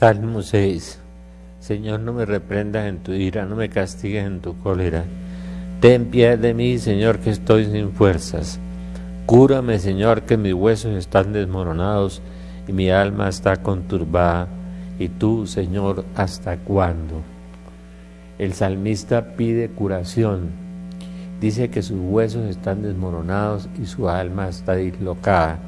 Salmo 6. Señor, no me reprendas en tu ira, no me castigues en tu cólera. Ten piedad de mí, Señor, que estoy sin fuerzas. Cúrame, Señor, que mis huesos están desmoronados y mi alma está conturbada. Y tú, Señor, ¿hasta cuándo? El salmista pide curación. Dice que sus huesos están desmoronados y su alma está dislocada.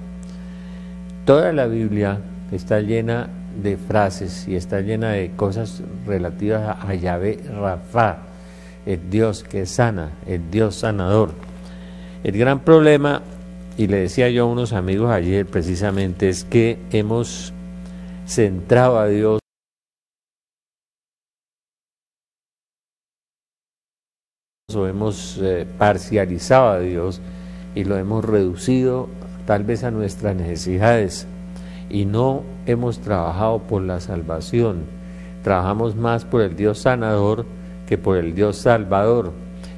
Toda la Biblia está llena de frases y está llena de cosas relativas a Yahvé Rafa, el Dios que sana, el Dios sanador. El gran problema, y le decía yo a unos amigos ayer precisamente, es que hemos centrado a Dios o hemos parcializado a Dios y lo hemos reducido tal vez a nuestras necesidades y no hemos trabajado por la salvación. Trabajamos más por el Dios sanador que por el Dios salvador,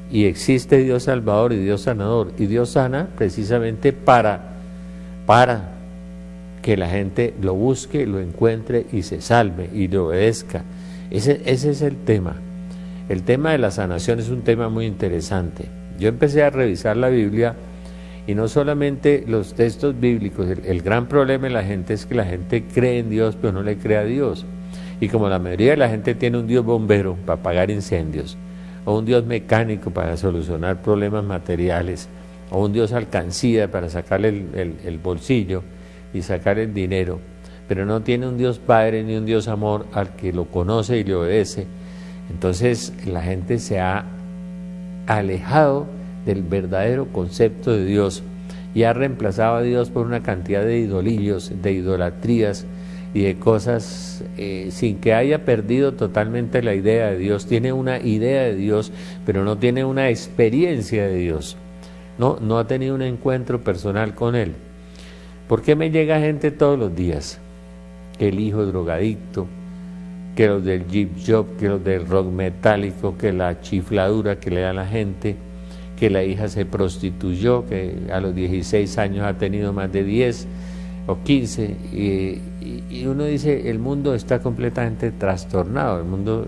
y existe Dios salvador y Dios sanador, y Dios sana precisamente para que la gente lo busque, lo encuentre y se salve y le obedezca. Ese es el tema. El tema de la sanación es un tema muy interesante. Yo empecé a revisar la Biblia y no solamente los textos bíblicos. El gran problema de la gente es que la gente cree en Dios pero no le cree a Dios. Y como la mayoría de la gente tiene un Dios bombero para apagar incendios, o un Dios mecánico para solucionar problemas materiales, o un Dios alcancía para sacarle el bolsillo y sacar el dinero, pero no tiene un Dios Padre ni un Dios amor al que lo conoce y le obedece, entonces la gente se ha alejado del verdadero concepto de Dios y ha reemplazado a Dios por una cantidad de idolillos, de idolatrías y de cosas sin que haya perdido totalmente la idea de Dios. Tiene una idea de Dios, pero no tiene una experiencia de Dios. No ha tenido un encuentro personal con Él. ¿Por qué me llega gente todos los días? Que el hijo drogadicto, que los del Jeep Job, que los del rock metálico, que la chifladura que le da a la gente, que la hija se prostituyó, que a los 16 años ha tenido más de 10 o 15, y uno dice, el mundo está completamente trastornado, el mundo,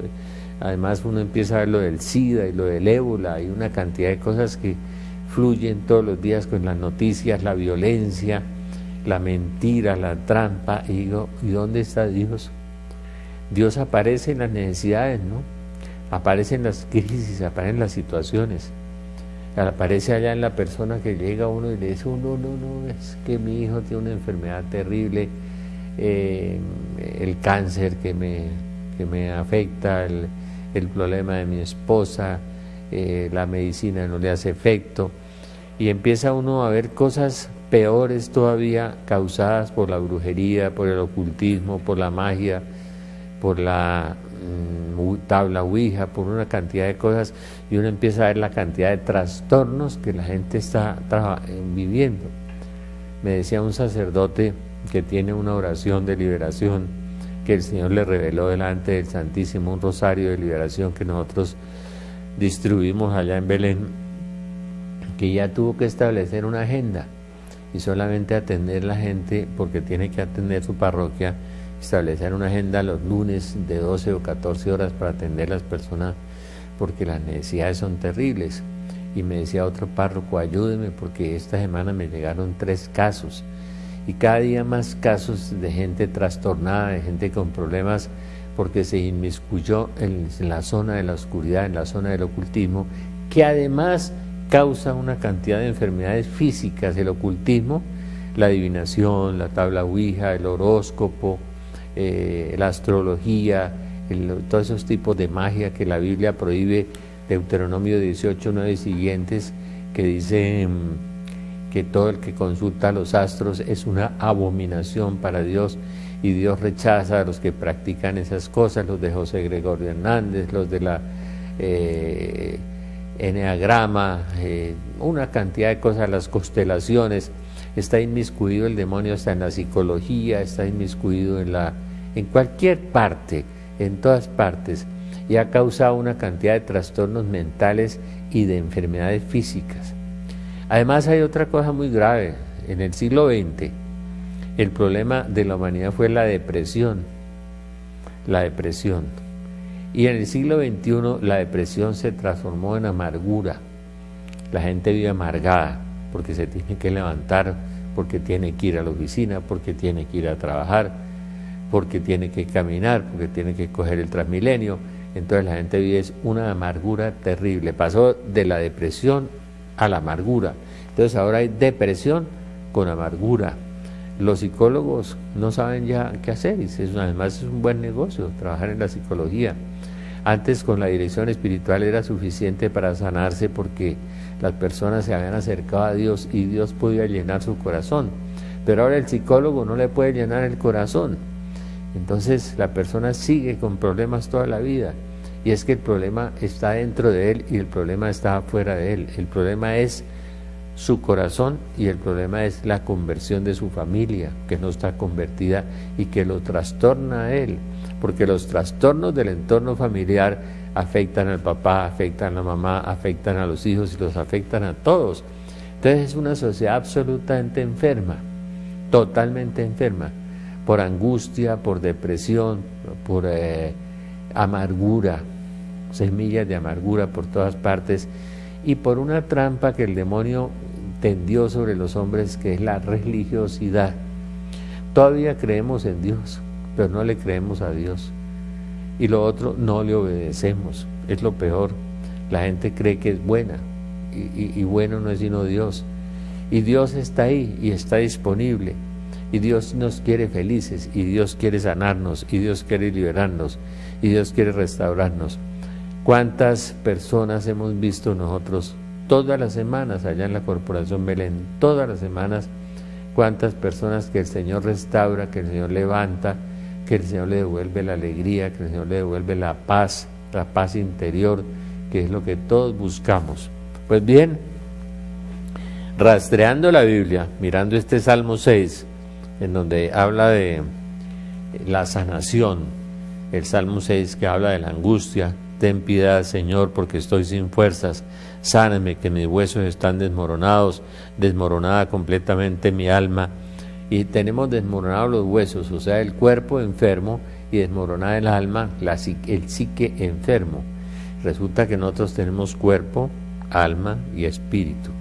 además uno empieza a ver lo del SIDA y lo del ébola, y una cantidad de cosas que fluyen todos los días con las noticias, la violencia, la mentira, la trampa, y digo, ¿y dónde está Dios? Dios aparece en las necesidades, ¿no? Aparece en las crisis, aparece en las situaciones, aparece allá en la persona que llega a uno y le dice, no, es que mi hijo tiene una enfermedad terrible, el cáncer que me afecta, el problema de mi esposa, la medicina no le hace efecto, y empieza uno a ver cosas peores todavía causadas por la brujería, por el ocultismo, por la magia, por la tabla ouija, por una cantidad de cosas, y uno empieza a ver la cantidad de trastornos que la gente está viviendo. Me decía un sacerdote que tiene una oración de liberación que el Señor le reveló delante del Santísimo, un rosario de liberación que nosotros distribuimos allá en Belén, que ya tuvo que establecer una agenda y solamente atender la gente porque tiene que atender su parroquia, establecer una agenda los lunes de 12 o 14 horas para atender a las personas porque las necesidades son terribles. Y me decía otro párroco, ayúdeme porque esta semana me llegaron 3 casos y cada día más casos de gente trastornada, de gente con problemas porque se inmiscuyó en la zona de la oscuridad, en la zona del ocultismo, que además causa una cantidad de enfermedades físicas, el ocultismo, la adivinación, la tabla ouija, el horóscopo, la astrología, todos esos tipos de magia que la Biblia prohíbe, Deuteronomio 18, 9 y siguientes, que dice que todo el que consulta los astros es una abominación para Dios, y Dios rechaza a los que practican esas cosas, los de José Gregorio Hernández, los de la eneagrama, una cantidad de cosas, las constelaciones. Está inmiscuido el demonio hasta en la psicología, está inmiscuido en cualquier parte, en todas partes, y ha causado una cantidad de trastornos mentales y de enfermedades físicas. Además hay otra cosa muy grave. En el siglo XX el problema de la humanidad fue la depresión. la depresión. Y en el siglo XXI la depresión se transformó en amargura. La gente vive amargada porque se tiene que levantar, porque tiene que ir a la oficina, porque tiene que ir a trabajar, porque tiene que caminar, porque tiene que coger el Transmilenio. Entonces la gente vive una amargura terrible. Pasó de la depresión a la amargura. Entonces ahora hay depresión con amargura. Los psicólogos no saben ya qué hacer, y además es un buen negocio trabajar en la psicología. Antes con la dirección espiritual era suficiente para sanarse porque las personas se habían acercado a Dios y Dios podía llenar su corazón. Pero ahora el psicólogo no le puede llenar el corazón. Entonces la persona sigue con problemas toda la vida. Y es que el problema está dentro de él y el problema está fuera de él. El problema es su corazón y el problema es la conversión de su familia, que no está convertida y que lo trastorna a él, porque los trastornos del entorno familiar afectan al papá, afectan a la mamá, afectan a los hijos y los afectan a todos. Entonces es una sociedad absolutamente enferma, totalmente enferma, por angustia, por depresión, por amargura, semillas de amargura por todas partes, y por una trampa que el demonio tendió sobre los hombres, que es la religiosidad. Todavía creemos en Dios, pero no le creemos a Dios. Y lo otro, no le obedecemos. Es lo peor. La gente cree que es buena, y bueno no es sino Dios. Y Dios está ahí y está disponible. Y Dios nos quiere felices, y Dios quiere sanarnos, y Dios quiere liberarnos, y Dios quiere restaurarnos. ¿Cuántas personas hemos visto nosotros todas las semanas allá en la Corporación Belén? Todas las semanas, cuántas personas que el Señor restaura, que el Señor levanta, que el Señor le devuelve la alegría, que el Señor le devuelve la paz interior, que es lo que todos buscamos. Pues bien, rastreando la Biblia, mirando este Salmo 6, en donde habla de la sanación, el Salmo 6 que habla de la angustia: ten piedad, Señor, porque estoy sin fuerzas, sáname, que mis huesos están desmoronados, desmoronada completamente mi alma. Y tenemos desmoronados los huesos, o sea, el cuerpo enfermo, y desmoronada el alma, el psique enfermo. Resulta que nosotros tenemos cuerpo, alma y espíritu.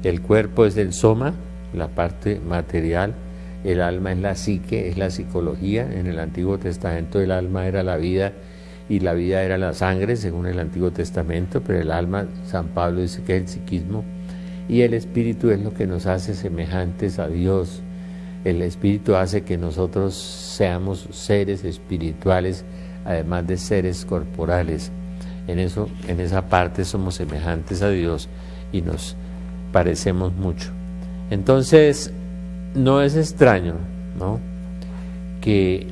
El cuerpo es el soma, la parte material. El alma es la psique, es la psicología. En el Antiguo Testamento el alma era la vida y la vida era la sangre, según el Antiguo Testamento, pero el alma, San Pablo dice que es el psiquismo, y el espíritu es lo que nos hace semejantes a Dios. El espíritu hace que nosotros seamos seres espirituales, además de seres corporales. En esa parte somos semejantes a Dios y nos parecemos mucho. Entonces, no es extraño, ¿no?, que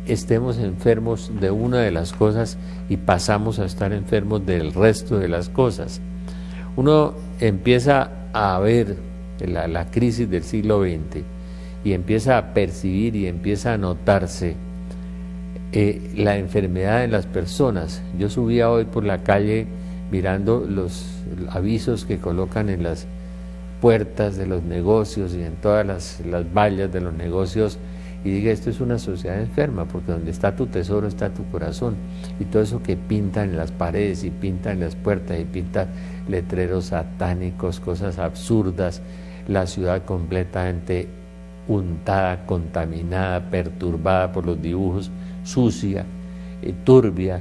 estemos enfermos de una de las cosas y pasamos a estar enfermos del resto de las cosas. Uno empieza a ver la crisis del siglo XX y empieza a percibir y empieza a notarse la enfermedad de las personas. Yo subía hoy por la calle mirando los avisos que colocan en las puertas de los negocios y en todas las vallas de los negocios, y dije, esto es una sociedad enferma, porque donde está tu tesoro está tu corazón. Y todo eso que pintan en las paredes y pintan en las puertas y pintan letreros satánicos, cosas absurdas, la ciudad completamente untada, contaminada, perturbada por los dibujos, sucia, turbia.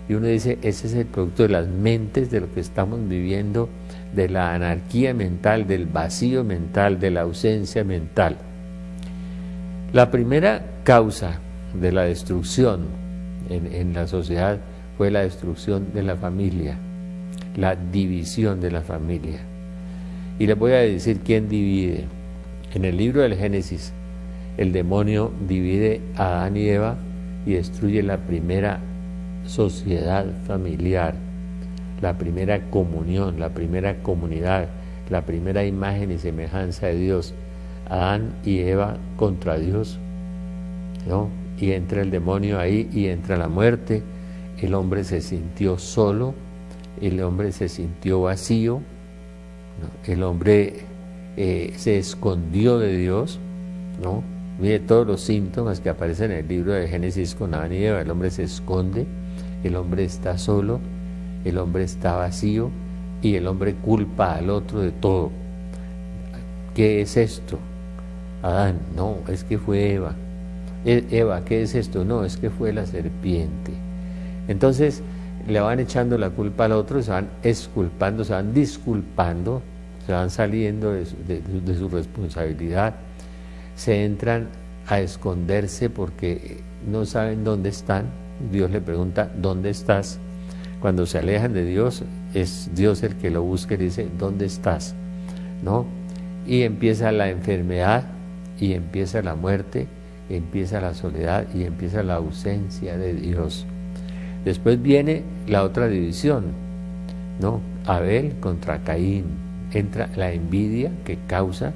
Y uno dice, ese es el producto de las mentes, de lo que estamos viviendo, de la anarquía mental, del vacío mental, de la ausencia mental. La primera causa de la destrucción en la sociedad fue la destrucción de la familia, la división de la familia. Y les voy a decir quién divide. En el libro del Génesis, el demonio divide a Adán y Eva y destruye la primera sociedad familiar, la primera comunión, la primera comunidad, la primera imagen y semejanza de Dios. Adán y Eva contra Dios, ¿no? Y entra el demonio ahí y entra la muerte. El hombre se sintió solo, el hombre se sintió vacío, ¿no? El hombre se escondió de Dios, ¿no? Mire todos los síntomas que aparecen en el libro de Génesis con Adán y Eva. El hombre se esconde, el hombre está solo, el hombre está vacío y el hombre culpa al otro de todo. ¿Qué es esto? Adán, no, es que fue Eva. Eva, ¿qué es esto? No, es que fue la serpiente. Entonces le van echando la culpa al otro, se van exculpando, se van disculpando, se van saliendo de su responsabilidad, se entran a esconderse porque no saben dónde están. Dios le pregunta, ¿dónde estás? Cuando se alejan de Dios, es Dios el que lo busca y dice, ¿dónde estás? ¿No? Y empieza la enfermedad, y empieza la muerte, empieza la soledad y empieza la ausencia de Dios. Después viene la otra división, ¿no? Abel contra Caín. Entra la envidia que causa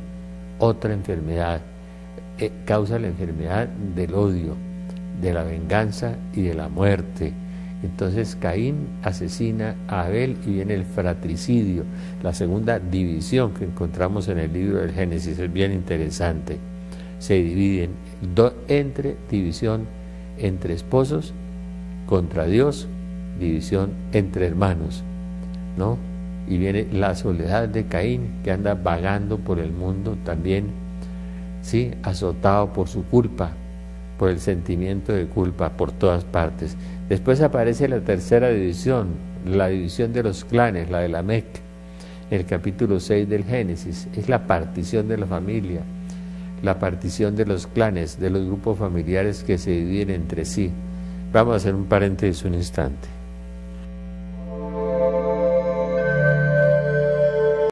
otra enfermedad, causa la enfermedad del odio, de la venganza y de la muerte. Entonces Caín asesina a Abel y viene el fratricidio, la segunda división que encontramos en el libro del Génesis. Es bien interesante. Se dividen división entre esposos contra Dios, división entre hermanos, ¿no? Y viene la soledad de Caín, que anda vagando por el mundo también, sí, azotado por su culpa, por el sentimiento de culpa por todas partes. Después aparece la tercera división, la división de los clanes, la de Lamec, en el capítulo 6 del Génesis. Es la partición de la familia, la partición de los clanes, de los grupos familiares que se dividen entre sí. Vamos a hacer un paréntesis un instante.